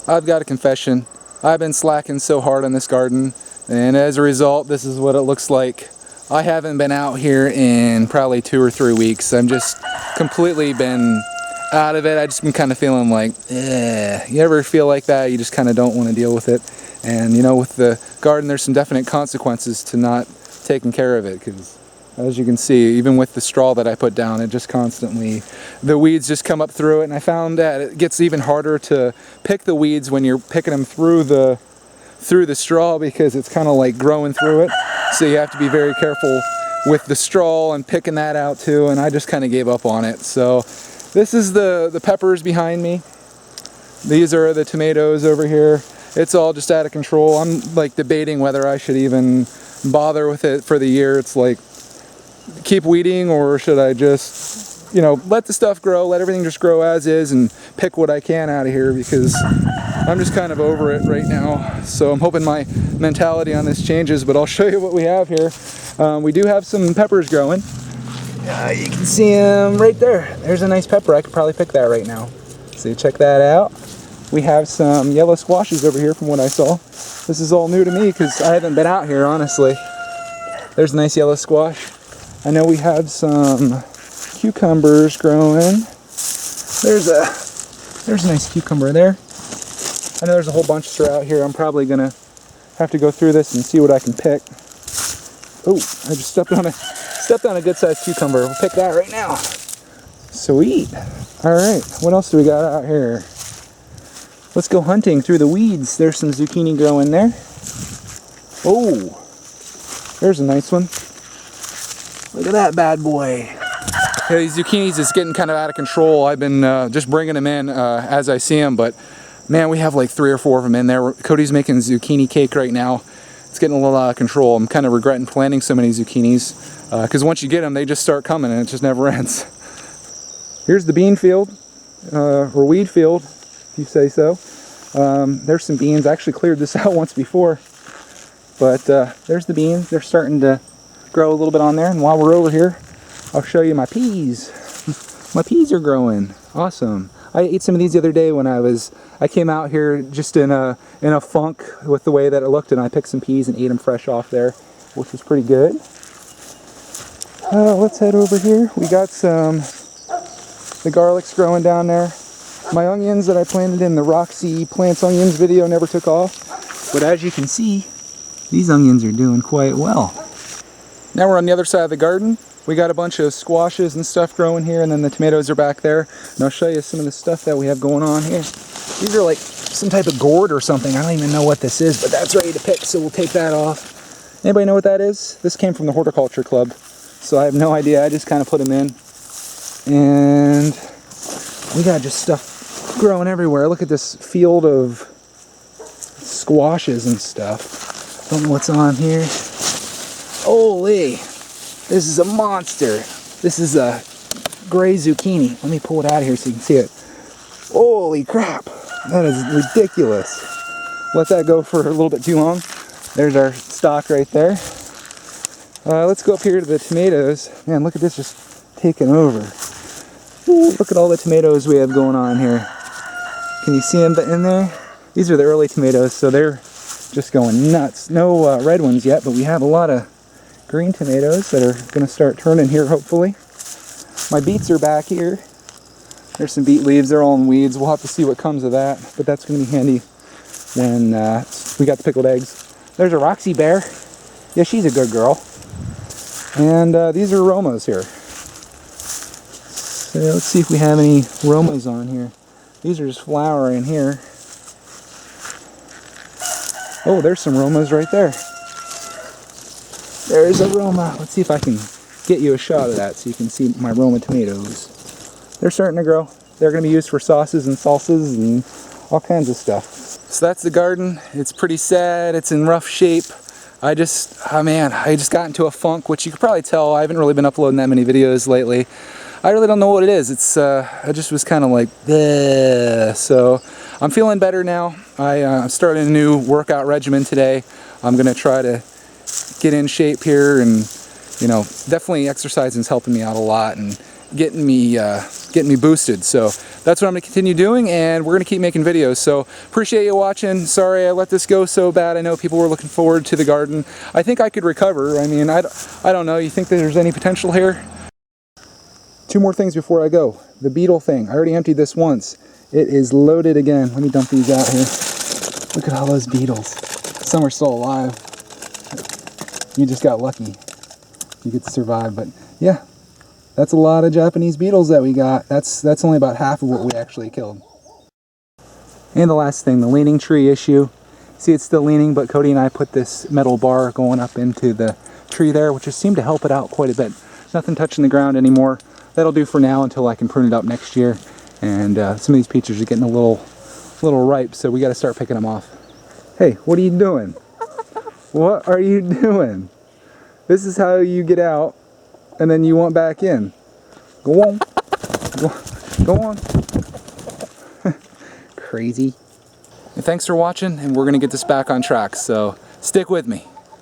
I've got a confession. I've been slacking so hard on this garden, and as a result, this is what it looks like. I haven't been out here in probably 2 or 3 weeks. I'm just completely been out of it. I just been kind of feeling like, You ever feel like that? You just kind of don't want to deal with it. And you know, with the garden, there's some definite consequences to not taking care of it, because as you can see, even with the straw that I put down, it just constantly, the weeds just come up through it. And I found that it gets even harder to pick the weeds when you're picking them through the straw, because it's kind of like growing through it. So you have to be very careful with the straw and picking that out too. And I just kind of gave up on it. So this is the peppers behind me. These are the tomatoes over here. It's all just out of control. I'm like debating whether I should even bother with it for the year. It's like, keep weeding, or should I just, you know, let the stuff grow, let everything just grow as is, and pick what I can out of here, because I'm just kind of over it right now. So I'm hoping my mentality on this changes, but I'll show you what we have here. We do have some peppers growing. You can see them right there. There's a nice pepper. I could probably pick that right now. So check that out. We have some yellow squashes over here from what I saw. This is all new to me because I haven't been out here, honestly. There's a nice yellow squash. I know we have some cucumbers growing. There's a nice cucumber there. I know there's a whole bunch throughout here. I'm probably gonna have to go through this and see what I can pick. Oh, I just stepped on a good-sized cucumber. We'll pick that right now. Sweet. All right, what else do we got out here? Let's go hunting through the weeds. There's some zucchini growing there. Oh, there's a nice one. Look at that bad boy. Yeah, these zucchinis is getting kind of out of control. I've been just bringing them in as I see them, but man, we have like 3 or 4 of them in there. Cody's making zucchini cake right now. It's getting a little out of control. I'm kind of regretting planting so many zucchinis, because once you get them, they just start coming and it just never ends. Here's the bean field, or weed field, if you say so. There's some beans. I actually cleared this out once before, but there's the beans. They're starting to grow a little bit on there. And while we're over here, I'll show you my peas. My peas are growing. Awesome. I ate some of these the other day when I came out here just in a funk with the way that it looked, and I picked some peas and ate them fresh off there, which was pretty good. Let's head over here. We got the garlic's growing down there. My onions that I planted in the Roxy Plants Onions video never took off, but as you can see, these onions are doing quite well. Now we're on the other side of the garden. We got a bunch of squashes and stuff growing here, and then the tomatoes are back there. And I'll show you some of the stuff that we have going on here. These are like some type of gourd or something. I don't even know what this is, but that's ready to pick, so we'll take that off. Anybody know what that is? This came from the horticulture club, so I have no idea. I just kind of put them in. And we got just stuff growing everywhere. Look at this field of squashes and stuff. Don't know what's on here. Holy, this is a monster. This is a gray zucchini. Let me pull it out of here so you can see it. Holy crap, that is ridiculous. Let that go for a little bit too long. There's our stock right there. Let's go up here to the tomatoes. Man, look at this just taking over. Ooh, look at all the tomatoes we have going on here. Can you see them in there? These are the early tomatoes, so they're just going nuts. No red ones yet, but we have a lot of green tomatoes that are going to start turning here, hopefully. My beets are back here. There's some beet leaves. They're all in weeds. We'll have to see what comes of that, but that's going to be handy when we got the pickled eggs. There's a Roxy bear. Yeah, she's a good girl. And these are Romas here. So let's see if we have any Romas on here. These are just flowering here. Oh, there's some Romas right there. There's a Roma. Let's see if I can get you a shot of that so you can see my Roma tomatoes. They're starting to grow. They're going to be used for sauces and salsas and all kinds of stuff. So that's the garden. It's pretty sad. It's in rough shape. I just got into a funk, which you could probably tell. I haven't really been uploading that many videos lately. I really don't know what it is. It's I just was kind of like, bleh. So I'm feeling better now. I started a new workout regimen today. I'm going to try to get in shape here, and you know, definitely exercising is helping me out a lot and getting me getting me boosted. So that's what I'm going to continue doing, and we're going to keep making videos. So appreciate you watching. Sorry I let this go so bad. I know people were looking forward to the garden. I think I could recover. I mean, I don't know. You think that there's any potential here? 2 more things before I go. The beetle thing. I already emptied this once. It is loaded again. Let me dump these out here. Look at all those beetles. Some are still alive. You just got lucky. You get to survive, but yeah. That's a lot of Japanese beetles that we got. That's only about half of what we actually killed. And the last thing, the leaning tree issue. See, it's still leaning, but Cody and I put this metal bar going up into the tree there, which has seemed to help it out quite a bit. Nothing touching the ground anymore. That'll do for now until I can prune it up next year. And some of these peaches are getting a little ripe, so we got to start picking them off. Hey, what are you doing? What are you doing? This is how you get out. And then you want back in. Go on. Go on. Crazy. And thanks for watching, and we're going to get this back on track, so stick with me.